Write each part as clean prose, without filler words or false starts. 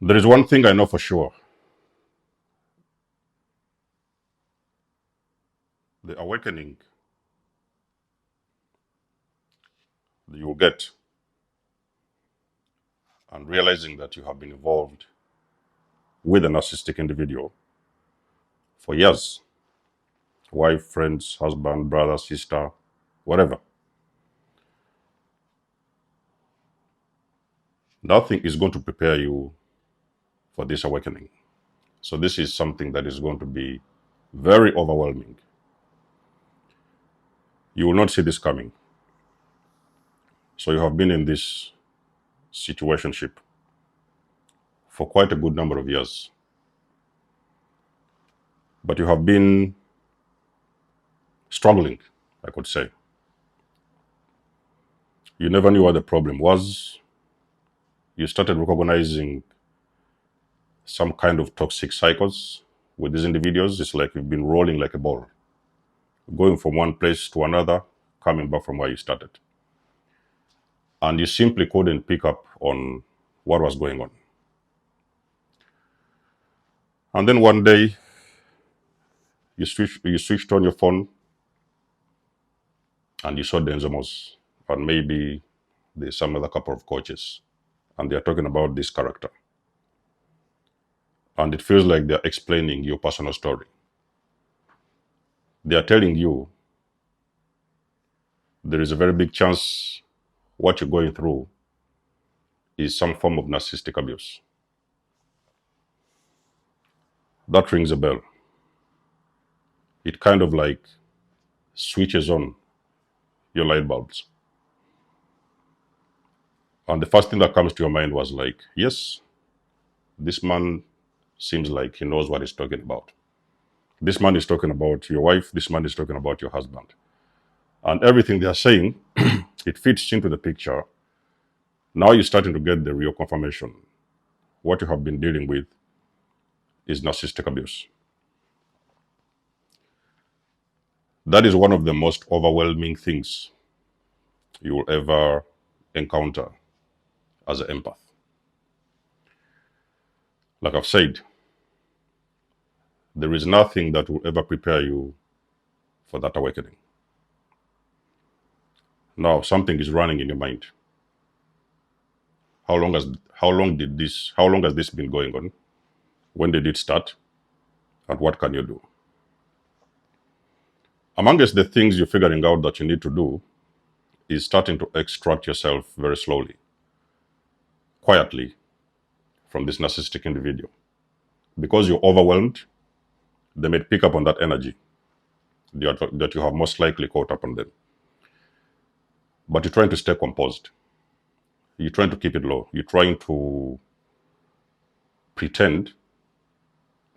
There is one thing I know for sure. The awakening that you will get and realizing that you have been involved with a narcissistic individual for years, wife, friends, husband, brother, sister, whatever. Nothing is going to prepare you for this awakening. So this is something that is going to be very overwhelming. You will not see this coming. So you have been in this situationship for quite a good number of years. But you have been struggling, I could say. You never knew what the problem was. You started recognizing some kind of toxic cycles with these individuals. It's like you've been rolling like a ball, going from one place to another, coming back from where you started. And you simply couldn't pick up on what was going on. And then one day, you switched on your phone and you saw Denzemos, and maybe there's some other couple of coaches, and they're talking about this character. And it feels like they're explaining your personal story. They are telling you there is a very big chance what you're going through is some form of narcissistic abuse. That rings a bell. It kind of like switches on your light bulbs. And the first thing that comes to your mind was like, yes, this man seems like he knows what he's talking about. This man is talking about your wife. This man is talking about your husband. And everything they are saying, it fits into the picture. Now you're starting to get the real confirmation. What you have been dealing with is narcissistic abuse. That is one of the most overwhelming things you will ever encounter as an empath. Like I've said, there is nothing that will ever prepare you for that awakening. Now something is running in your mind. How long has this been going on? When did it start? And what can you do? Amongst the things you're figuring out that you need to do is starting to extract yourself very slowly, quietly, from this narcissistic individual. Because you're overwhelmed, they may pick up on that energy that you have most likely caught up on them. But you're trying to stay composed. You're trying to keep it low. You're trying to pretend.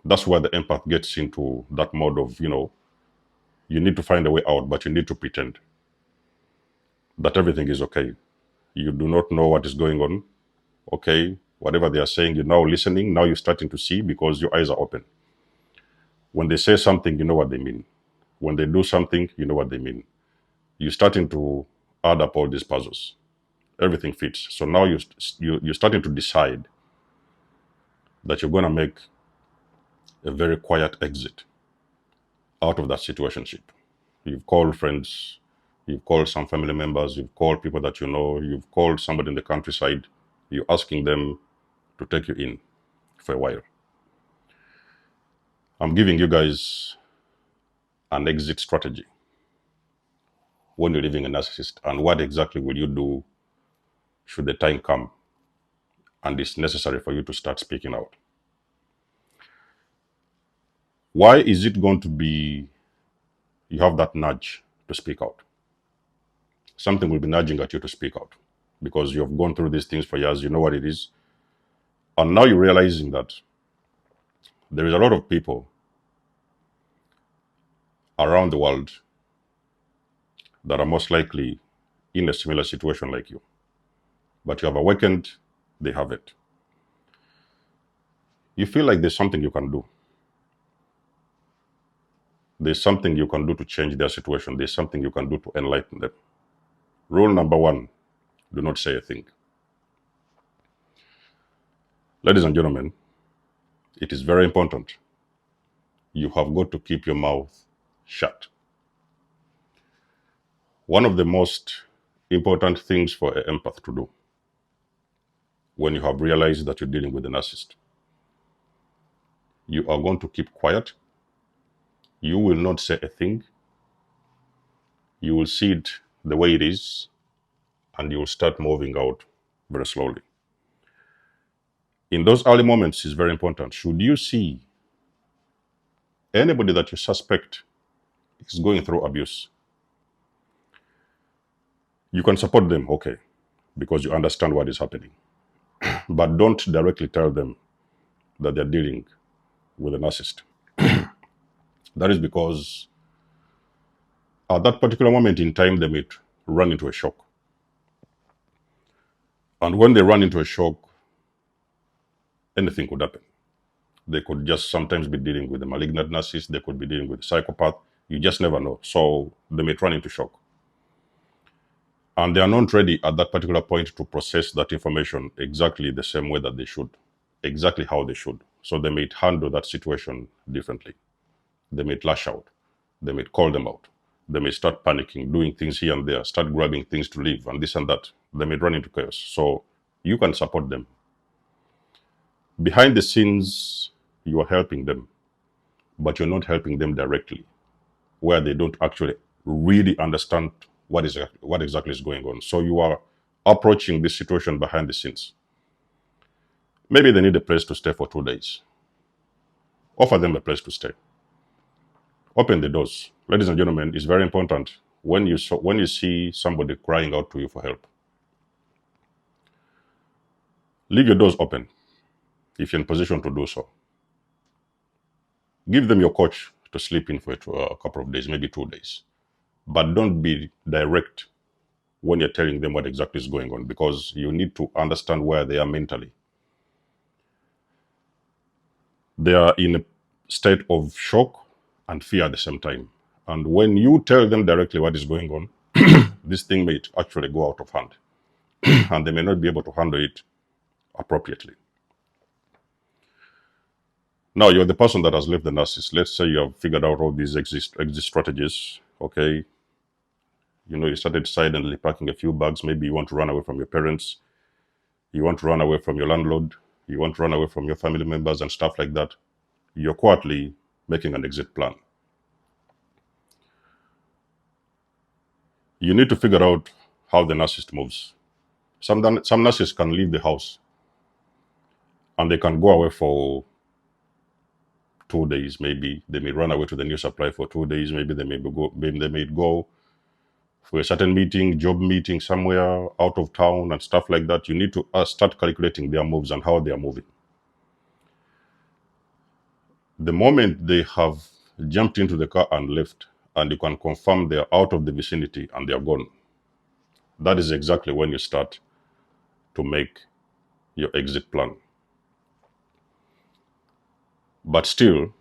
That's where the empath gets into that mode of, you need to find a way out, but you need to pretend that everything is okay. You do not know what is going on. Okay, whatever they are saying, you're now listening. Now you're starting to see because your eyes are open. When they say something, you know what they mean. When they do something, you know what they mean. You're starting to add up all these puzzles. Everything fits. So now you're starting to decide that you're going to make a very quiet exit out of that situationship. You've called friends, you've called some family members, you've called people that you know, you've called somebody in the countryside. You're asking them to take you in for a while. I'm giving you guys an exit strategy when you're living a narcissist, and what exactly will you do should the time come and it's necessary for you to start speaking out. Why is it going to be you have that nudge to speak out? Something will be nudging at you to speak out because you have gone through these things for years, you know what it is. And now you're realizing that there is a lot of people around the world that are most likely in a similar situation like you. But you have awakened, they haven't. You feel like there's something you can do. There's something you can do to change their situation. There's something you can do to enlighten them. Rule number one, do not say a thing. Ladies and gentlemen, it is very important. You have got to keep your mouth shut. One of the most important things for an empath to do when you have realized that you're dealing with a narcissist, you are going to keep quiet. You will not say a thing. You will see it the way it is, and you will start moving out very slowly. In those early moments, it's very important. Should you see anybody that you suspect is going through abuse, you can support them, okay, because you understand what is happening. But don't directly tell them that they're dealing with a narcissist. That is because at that particular moment in time, they may run into a shock. And when they run into a shock, anything could happen. They could just sometimes be dealing with a malignant narcissist. They could be dealing with a psychopath. You just never know. So they may run into shock. And they are not ready at that particular point to process that information exactly the same way that they should, exactly how they should. So they may handle that situation differently. They may lash out. They may call them out. They may start panicking, doing things here and there, start grabbing things to leave, and this and that. They may run into chaos. So you can support them. Behind the scenes, you are helping them, but you're not helping them directly, where they don't actually really understand what exactly is going on. So you are approaching this situation behind the scenes. Maybe they need a place to stay for 2 days. Offer them a place to stay. Open the doors. Ladies and gentlemen, it's very important when you see somebody crying out to you for help. Leave your doors open if you're in position to do so. Give them your couch to sleep in for a couple of days, maybe 2 days. But don't be direct when you're telling them what exactly is going on, because you need to understand where they are mentally. They are in a state of shock and fear at the same time. And when you tell them directly what is going on, this thing may actually go out of hand. And they may not be able to handle it appropriately. Now, you're the person that has left the narcissist. Let's say you have figured out all these exit strategies, okay? You started silently packing a few bags. Maybe you want to run away from your parents. You want to run away from your landlord. You want to run away from your family members and stuff like that. You're quietly making an exit plan. You need to figure out how the narcissist moves. Some narcissists can leave the house and they can go away for 2 days, maybe. They may run away to the new supply for 2 days. Maybe they may go for a certain meeting, job meeting somewhere out of town and stuff like that. You need to start calculating their moves and how they are moving. The moment they have jumped into the car and left, and you can confirm they're out of the vicinity and they're gone, that is exactly when you start to make your exit plan. But still,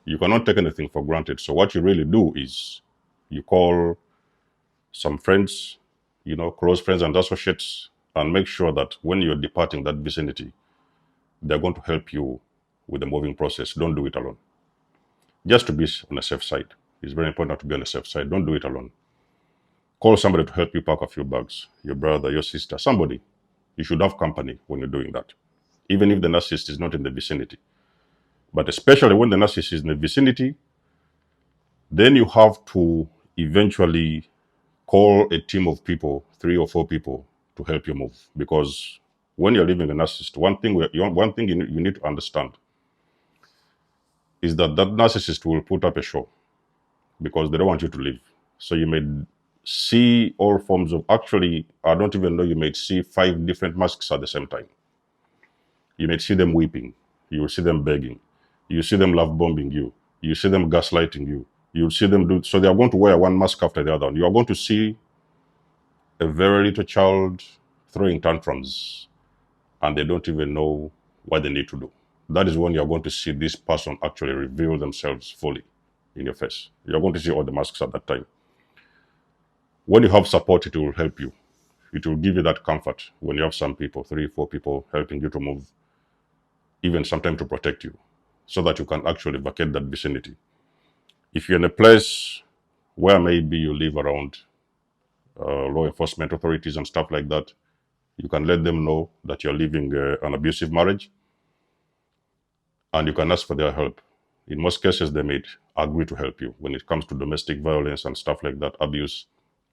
you cannot take anything for granted. So what you really do is you call some friends, close friends and associates, and make sure that when you're departing that vicinity, they're going to help you with the moving process. Don't do it alone. Just to be on the safe side. It's very important to be on the safe side. Don't do it alone. Call somebody to help you pack a few bags. Your brother, your sister, somebody. You should have company when you're doing that. Even if the narcissist is not in the vicinity. But especially when the narcissist is in the vicinity, then you have to eventually call a team of people, 3 or 4 people, to help you move. Because when you're leaving a narcissist, one thing you need to understand is that narcissist will put up a show because they don't want you to leave. So you may see all forms of, actually, I don't even know, you may see 5 different masks at the same time. You may see them weeping. You will see them begging. You see them love bombing you. You see them gaslighting you. You'll see them so they are going to wear one mask after the other. You are going to see a very little child throwing tantrums and they don't even know what they need to do. That is when you're going to see this person actually reveal themselves fully in your face. You're going to see all the masks at that time. When you have support, it will help you. It will give you that comfort when you have some people, 3, 4 people helping you to move. even sometimes to protect you, so that you can actually vacate that vicinity. If you're in a place where maybe you live around law enforcement authorities and stuff like that, you can let them know that you're living an abusive marriage, and you can ask for their help. In most cases, they may agree to help you when it comes to domestic violence and stuff like that, abuse.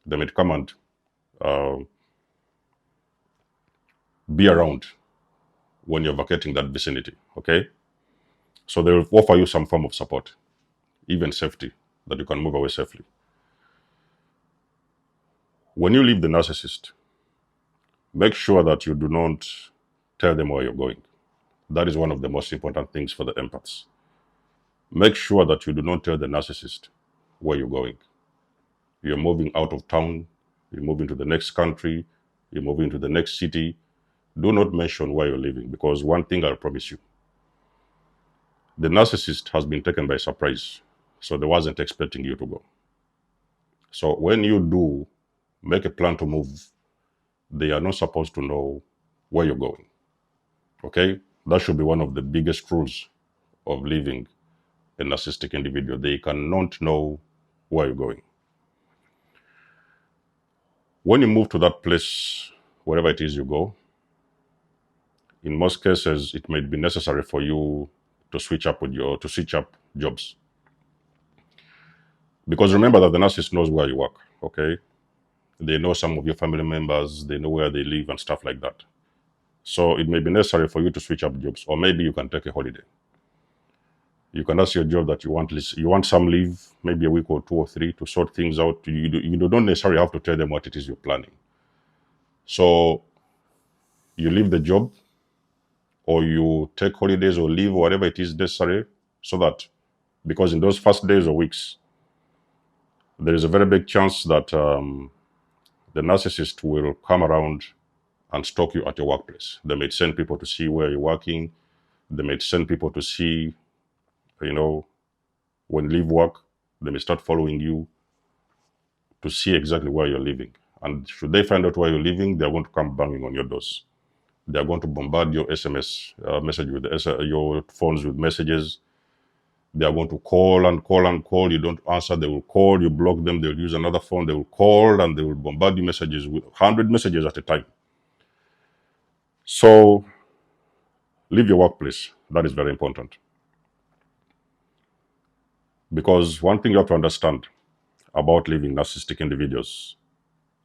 They may come and uh, be around when you're vacating that vicinity, okay? So they will offer you some form of support, even safety, that you can move away safely. When you leave the narcissist, make sure that you do not tell them where you're going. That is one of the most important things for the empaths. Make sure that you do not tell the narcissist where you're going. You're moving out of town, you're moving to the next country, you're moving to the next city. Do not mention where you're living, because one thing I'll promise you, the narcissist has been taken by surprise, so they wasn't expecting you to go. So when you do make a plan to move, they are not supposed to know where you're going. Okay? That should be one of the biggest rules of living a narcissistic individual. They cannot know where you're going. When you move to that place, wherever it is you go, in most cases, it may be necessary for you to switch up jobs. Because remember that the narcissist knows where you work, okay? They know some of your family members, they know where they live and stuff like that. So it may be necessary for you to switch up jobs, or maybe you can take a holiday. You can ask your job that you want some leave, maybe a week or 2 or 3 to sort things out. You don't necessarily have to tell them what it is you're planning. So you leave the job, or you take holidays or leave, whatever it is necessary, so that, because in those first days or weeks, there is a very big chance that the narcissist will come around and stalk you at your workplace. They may send people to see where you're working. They may send people to see, when you leave work, they may start following you to see exactly where you're living. And should they find out where you're living, they're going to come banging on your doors. They're going to bombard your SMS message with your phones with messages. They are going to call and call and call. You don't answer. They will call. You block them. They'll use another phone. They will call and they will bombard you messages with 100 messages at a time. So leave your workplace. That is very important. Because one thing you have to understand about living narcissistic individuals,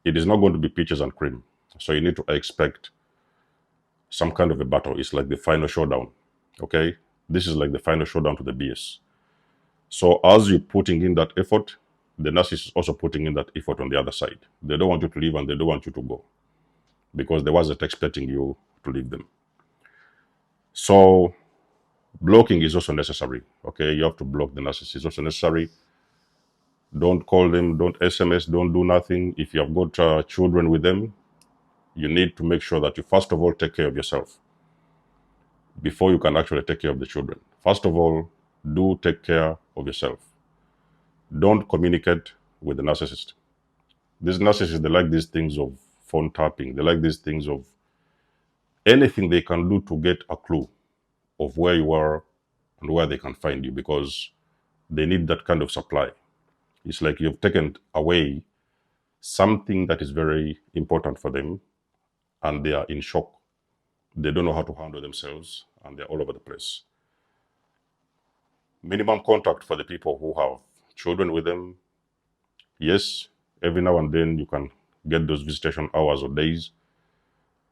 it is not going to be peaches and cream. So you need to expect some kind of a battle. It's like the final showdown. Okay? This is like the final showdown to the BS. So as you're putting in that effort, the narcissist is also putting in that effort on the other side. They don't want you to leave and they don't want you to go, because they wasn't expecting you to leave them. So blocking is also necessary. Okay, you have to block the narcissist. It's also necessary. Don't call them, don't SMS, don't do nothing. If you have got children with them, you need to make sure that you first of all take care of yourself before you can actually take care of the children. First of all, do take care of yourself. Don't communicate with the narcissist. These narcissists, they like these things of phone tapping. They like these things of anything they can do to get a clue of where you are and where they can find you, because they need that kind of supply. It's like you've taken away something that is very important for them, and they are in shock. They don't know how to handle themselves, and they're all over the place. Minimum contact for the people who have children with them. Yes, every now and then you can get those visitation hours or days,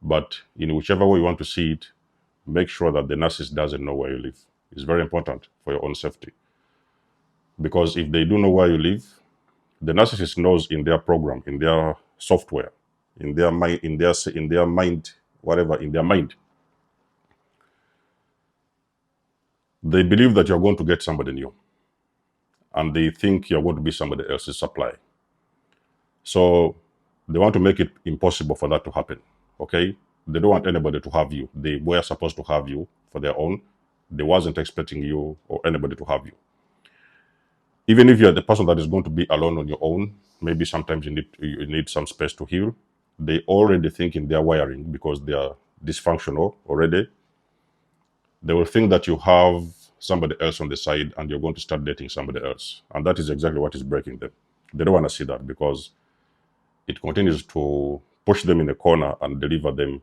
but in whichever way you want to see it, make sure that the narcissist doesn't know where you live. It's very important for your own safety. Because if they do know where you live, the narcissist knows in their program, in their software, in their mind, in their mind, whatever, in their mind, they believe that you're going to get somebody new, and they think you're going to be somebody else's supply. So they want to make it impossible for that to happen. Okay? They don't want anybody to have you. They were supposed to have you for their own. They wasn't expecting you or anybody to have you. Even if you're the person that is going to be alone on your own, maybe sometimes you need some space to heal. They already think in their wiring, because they are dysfunctional already. They will think that you have somebody else on the side and you're going to start dating somebody else. And that is exactly what is breaking them. They don't want to see that because it continues to push them in a corner and deliver them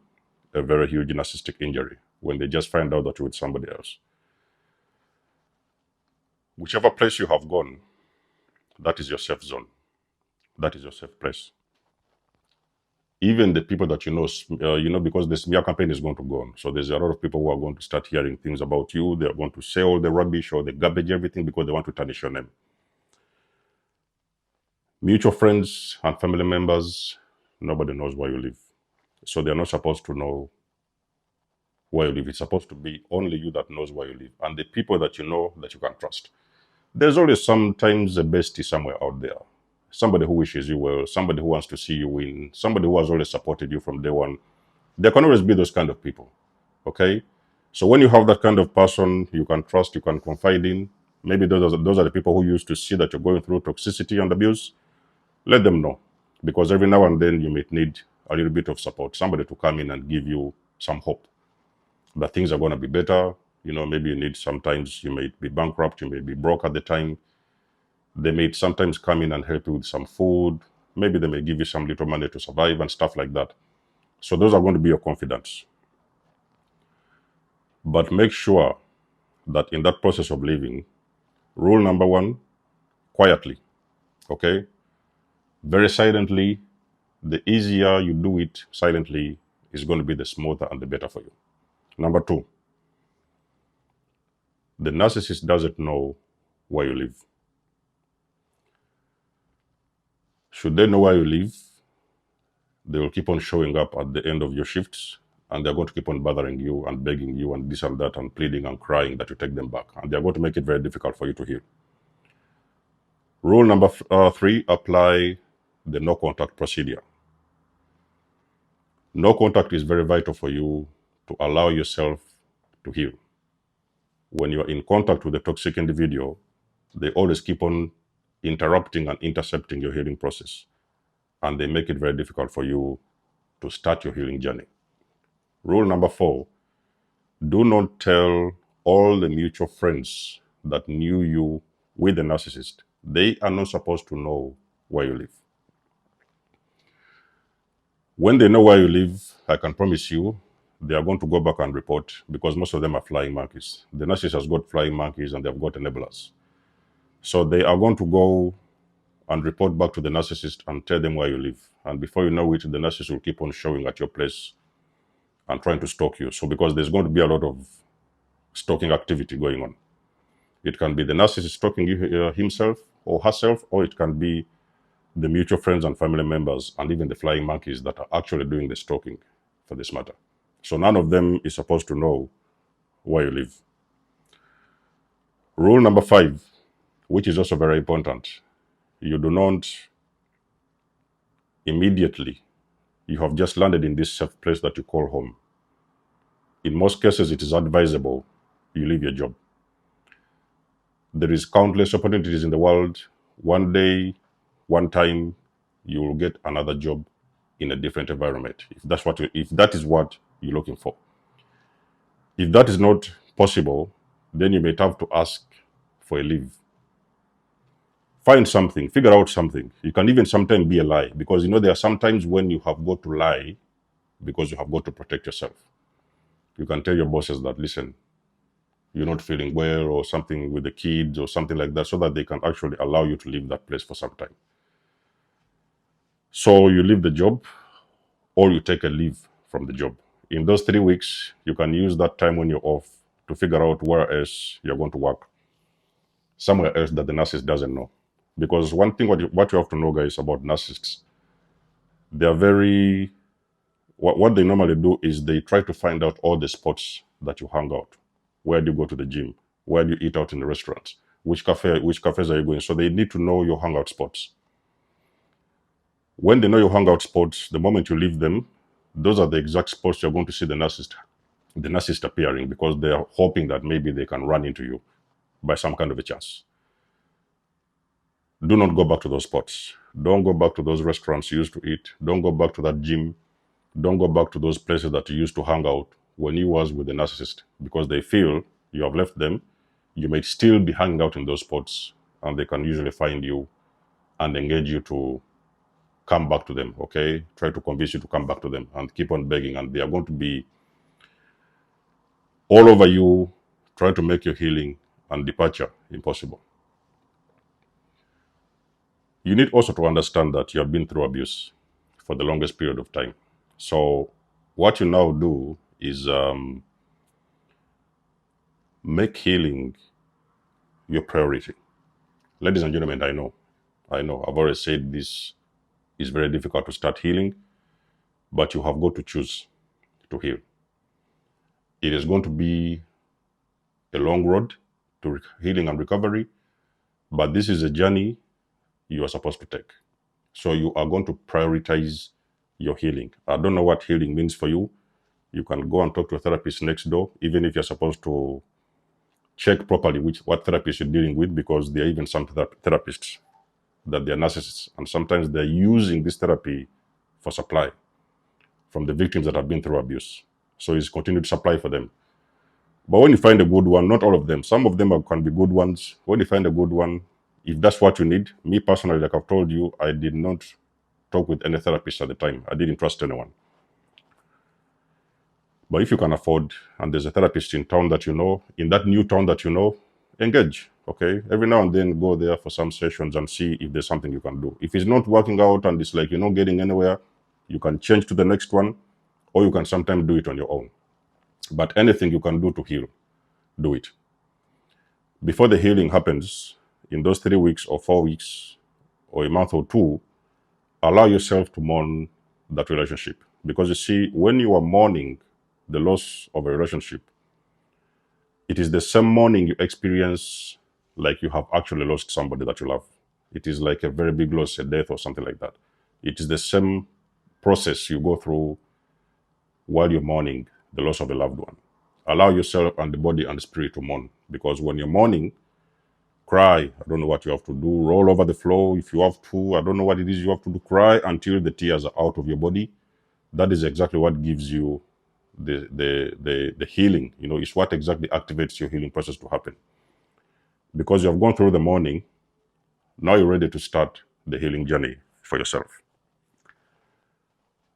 a very huge narcissistic injury when they just find out that you're with somebody else. Whichever place you have gone, that is your safe zone. That is your safe place. Even the people that because the smear campaign is going to go on. So there's a lot of people who are going to start hearing things about you. They're going to say all the rubbish or the garbage, everything, because they want to tarnish your name. Mutual friends and family members, nobody knows where you live. So they're not supposed to know where you live. It's supposed to be only you that knows where you live and the people that you know that you can trust. There's always sometimes a bestie somewhere out there. Somebody who wishes you well, somebody who wants to see you win, somebody who has always supported you from day one. There can always be those kind of people. Okay? So when you have that kind of person you can trust, you can confide in, maybe those are the people who used to see that you're going through toxicity and abuse, let them know. Because every now and then you may need a little bit of support, somebody to come in and give you some hope that things are going to be better. Maybe you need, sometimes you may be bankrupt, you may be broke at the time. They may sometimes come in and help you with some food. Maybe they may give you some little money to survive and stuff like that. So those are going to be your confidants. But make sure that in that process of living, rule number one, quietly, okay? Very silently. The easier you do it silently is going to be the smoother and the better for you. Number two, the narcissist doesn't know where you live. Should they know where you live, they will keep on showing up at the end of your shifts and they're going to keep on bothering you and begging you and this and that and pleading and crying that you take them back. And they're going to make it very difficult for you to heal. Rule number three, apply the no contact procedure. No contact is very vital for you to allow yourself to heal. When you're in contact with a toxic individual, they always keep on interrupting and intercepting your healing process. And they make it very difficult for you to start your healing journey. Rule number four, do not tell all the mutual friends that knew you with the narcissist. They are not supposed to know where you live. When they know where you live, I can promise you, they are going to go back and report because most of them are flying monkeys. The narcissist has got flying monkeys and they've got enablers. So they are going to go and report back to the narcissist and tell them where you live. And before you know it, the narcissist will keep on showing at your place and trying to stalk you. So because there's going to be a lot of stalking activity going on. It can be the narcissist stalking you, himself or herself, or it can be the mutual friends and family members and even the flying monkeys that are actually doing the stalking for this matter. So none of them is supposed to know where you live. Rule number five, which is also very important, you do not immediately, you have just landed in this safe place that you call home. In most cases, it is advisable you leave your job. There is countless opportunities in the world. One day, one time, you will get another job in a different environment. If that is what you're looking for. If that is not possible, then you may have to ask for a leave. Find something, figure out something. You can even sometimes be a lie because there are sometimes when you have got to lie because you have got to protect yourself. You can tell your bosses that, listen, you're not feeling well or something with the kids or something like that so that they can actually allow you to leave that place for some time. So you leave the job or you take a leave from the job. In those 3 weeks, you can use that time when you're off to figure out where else you're going to work. Somewhere else that the narcissist doesn't know. Because one thing what you have to know, guys, about narcissists, they are very, what they normally do is they try to find out all the spots that you hang out. Where do you go to the gym? Where do you eat out in the restaurants? Which cafes are you going? So they need to know your hangout spots. When they know your hangout spots, the moment you leave them, those are the exact spots you're going to see the narcissist appearing because they are hoping that maybe they can run into you by some kind of a chance. Do not go back to those spots. Don't go back to those restaurants you used to eat. Don't go back to that gym. Don't go back to those places that you used to hang out when you was with the narcissist, because they feel you have left them. You may still be hanging out in those spots, and they can usually find you and engage you to come back to them, okay? Try to convince you to come back to them and keep on begging, and they are going to be all over you, trying to make your healing and departure impossible. You need also to understand that you have been through abuse for the longest period of time. So what you now do is make healing your priority. Ladies and gentlemen, I know, I've already said this is very difficult to start healing, but you have got to choose to heal. It is going to be a long road to healing and recovery, but this is a journey you are supposed to take. So you are going to prioritize your healing. I don't know what healing means for you. You can go and talk to a therapist next door, even if you're supposed to check properly what therapist you're dealing with, because there are even some therapists that they're narcissists, and sometimes they're using this therapy for supply from the victims that have been through abuse. So it's continued supply for them. But when you find a good one, not all of them, some of them can be good ones. When you find a good one, if that's what you need, me personally, like I've told you, I did not talk with any therapist at the time. I didn't trust anyone. But if you can afford, and there's a therapist in town that you know, in that new town that you know, engage, okay? Every now and then go there for some sessions and see if there's something you can do. If it's not working out and it's like you're not getting anywhere, you can change to the next one, or you can sometimes do it on your own. But anything you can do to heal, do it. Before the healing happens, in those 3 weeks or 4 weeks or a month or two, allow yourself to mourn that relationship. Because you see, when you are mourning the loss of a relationship, it is the same mourning you experience like you have actually lost somebody that you love. It is like a very big loss, a death or something like that. It is the same process you go through while you're mourning the loss of a loved one. Allow yourself and the body and the spirit to mourn, because when you're mourning, cry. I don't know what you have to do. Roll over the floor if you have to. I don't know what it is you have to do. Cry until the tears are out of your body. That is exactly what gives you the healing. You know, it's what exactly activates your healing process to happen. Because you have gone through the mourning, now you're ready to start the healing journey for yourself.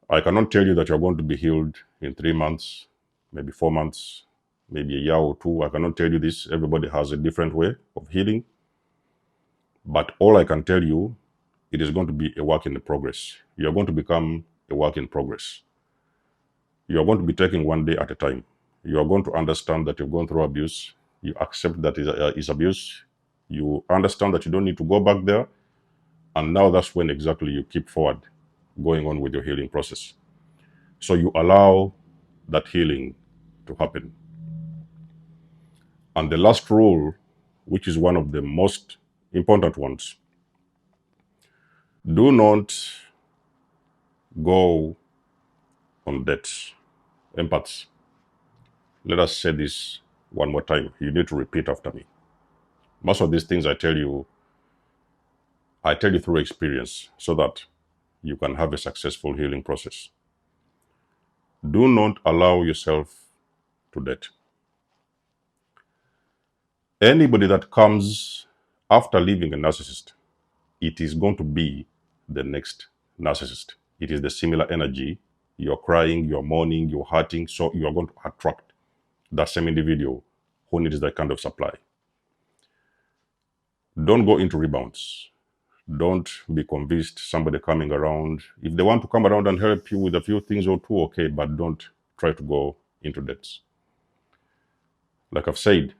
I cannot tell you that you're going to be healed in 3 months, maybe 4 months, maybe a year or two. I cannot tell you this. Everybody has a different way of healing. But all I can tell you, it is going to be a work in progress. You're going to become a work in progress. You're going to be taking one day at a time. You are going to understand that you've gone through abuse. You accept that it's abuse. You understand that you don't need to go back there. And now that's when exactly you keep forward, going on with your healing process. So you allow that healing to happen. And the last rule, which is one of the most important ones, do not go on dates. Empaths, let us say this one more time. You need to repeat after me. Most of these things I tell you through experience so that you can have a successful healing process. Do not allow yourself to date. Anybody that comes after leaving a narcissist, it is going to be the next narcissist. It is the similar energy. You're crying, you're mourning, you're hurting, so you are going to attract that same individual who needs that kind of supply. Don't go into rebounds. Don't be convinced somebody coming around. If they want to come around and help you with a few things or two, okay, but don't try to go into debts. Like I've said,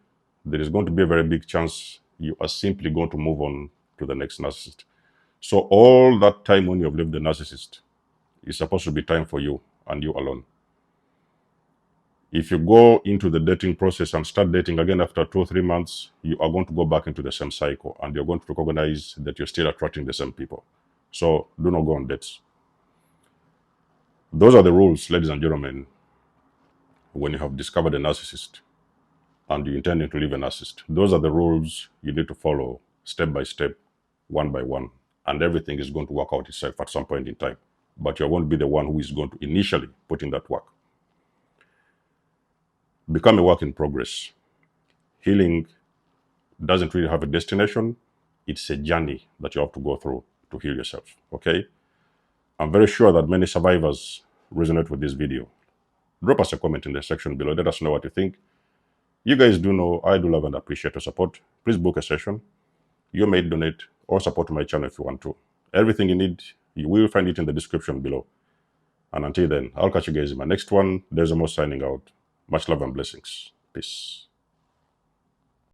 there is going to be a very big chance you are simply going to move on to the next narcissist. So all that time when you have left the narcissist is supposed to be time for you and you alone. If you go into the dating process and start dating again after 2 or 3 months, you are going to go back into the same cycle and you're going to recognize that you're still attracting the same people. So do not go on dates. Those are the rules, ladies and gentlemen, when you have discovered a narcissist and you're intending to leave a narcissist. Those are the rules you need to follow step by step, one by one, and everything is going to work out itself at some point in time. But you're going to be the one who is going to initially put in that work. become a work in progress. Healing doesn't really have a destination. It's a journey that you have to go through to heal yourself, okay? I'm very sure that many survivors resonate with this video. Drop us a comment in the section below. Let us know what you think. You guys do know I do love and appreciate your support. Please book a session. You may donate or support my channel if you want to. Everything you need, you will find it in the description below. And until then, I'll catch you guys in my next one. There's a more signing out. Much love and blessings. Peace.